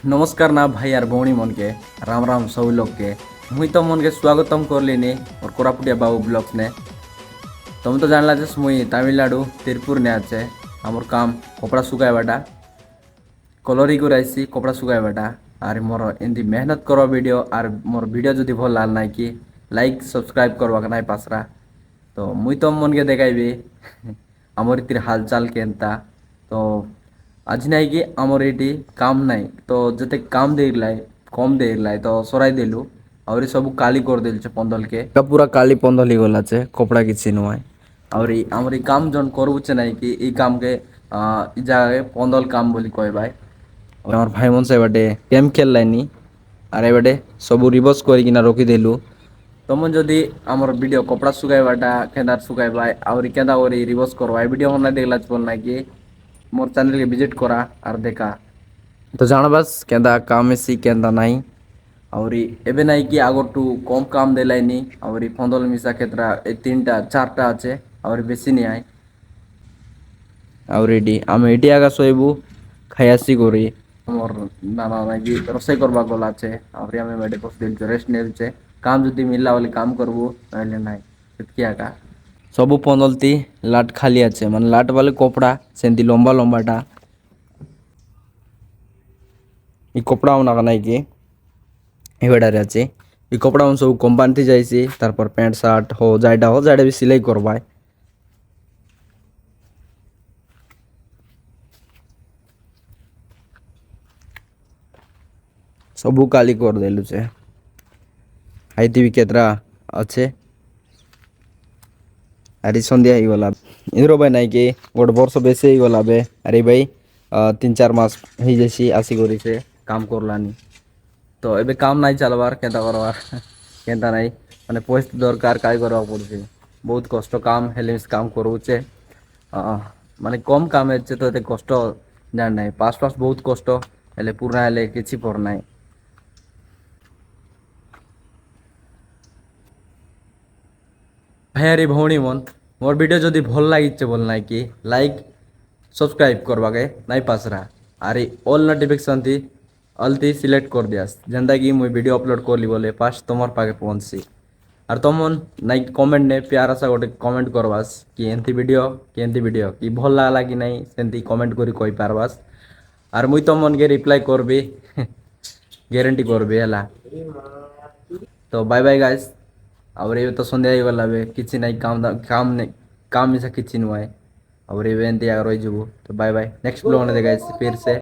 नमस्कार ना भाई यार भौणी मन के राम राम सब लोग के मुई तो मन के स्वागतम करलिनी और कोरापुटिया बाबू ब्लॉग्स ने तुम तो जानला जे मुई तमिलनाडु तिरपुर ने आछे आमर काम कपड़ा सुखाइबाटा कलरी को आइसी कपड़ा सुखाइबाटा और मोर एंती मेहनत करवा वीडियो और मोर वीडियो जदि भल लाल ना कि लाइक सब्सक्राइब करवा नाई पासरा तो मुई तो मन के देखाइबी आमर इतिर हालचाल केनता तो आज नहीं कि आमर ये काम नहीं तो जते काम दे लाई कम दे लाई तो सराई देलु और ये सब काली कर दिल पंदल के पूरा काली पंदल ही गला कपड़ा किसी नुआय और आमर ये काम जन करुचे नहीं कि ई काम के इ जगह पंदल काम बोली कह भाई और भाई मन से बाटे गेम खेल लाइनी और ये सब रिवर्स करना रखीदेलु तुम जदि आमर वीडियो कपड़ा सुखाइबाटा केदार सुखाइबा और केदा रिवर्स करवा वीडियो मन देखला बोलना कि मोर चैनल के विजिट करा और देखा तो जान बस केंदा काम एसी केंदा नहीं और एबे नहीं कि आगर टू कम काम देलाइनी और फंदल मिसा क्षेत्र तीनटा चारटा आछे और बेसी नहीं आए और एडी आम एटी आगा शोबू खायासी करी मोर नाना नागी रोसई करबा गला आछे और आम बेडे बस दिल रेस्ट नेलचे काम जदि मिलला बोले काम करबो नाइले नाइ सेतकी आका सबू पंदलती लाट खाली आछे माने लाट वाले कपड़ा सेंती लंबा लंबाटा ई कपड़ा उना नाइ कि एबाडारे आछे ई कपड़ा उन सब कोम्पानी थी जाइसी तारपर पैंट शार्ट हो जायडा भी सिलाई करबाय सबू काली कर देलु छे हाइती भी केतरा अच्छे अरे सन्ध्या ही गला इंद्र भाई नाई कि गोटे वर्ष बेसी ही गला बे अरे भाई 3-4 मास ही जैसी आसी करी से काम करलानी तो एबे काम नहीं चलबार केता करबार केता नहीं माने पैसा दरकार काय करबा पड़छे बहुत कष्ट काम हेले काम करूचे माने कम काम है तो एते कष्ट जान नहीं पास पास बहुत कष्ट हेले पूरा हेले किछि पर नहीं भाई भौणी मन मोर वीडियो जदि भल लगी बोलना कि लाइक सब्सक्राइब करवाके नाई पासरा और ऑल नोटिफिकेशन थी अलती सिलेक्ट कर दियास जेनता कि मुई वीडियो अपलोड करली बोले फास्ट तुम पाके पहुँची और तुम नाई कमेंट ने प्यार सा गोटे कमेंट करवास कि एंती वीडियो कि भल लागला कि नहीं सेंती कमेंट करी कहि पारबास और मुई तुम मन के रिप्लाई करबी ग्यारंटी करबी है तो बाय बाय गाइस और ये तो सन्ध्या ही गला बे किसी नहीं काम नहीं काम मिसा किसी नुआए और ये एंती रही तो बाय बाय नेक्स्ट ब्लॉग ने देखा फिर से।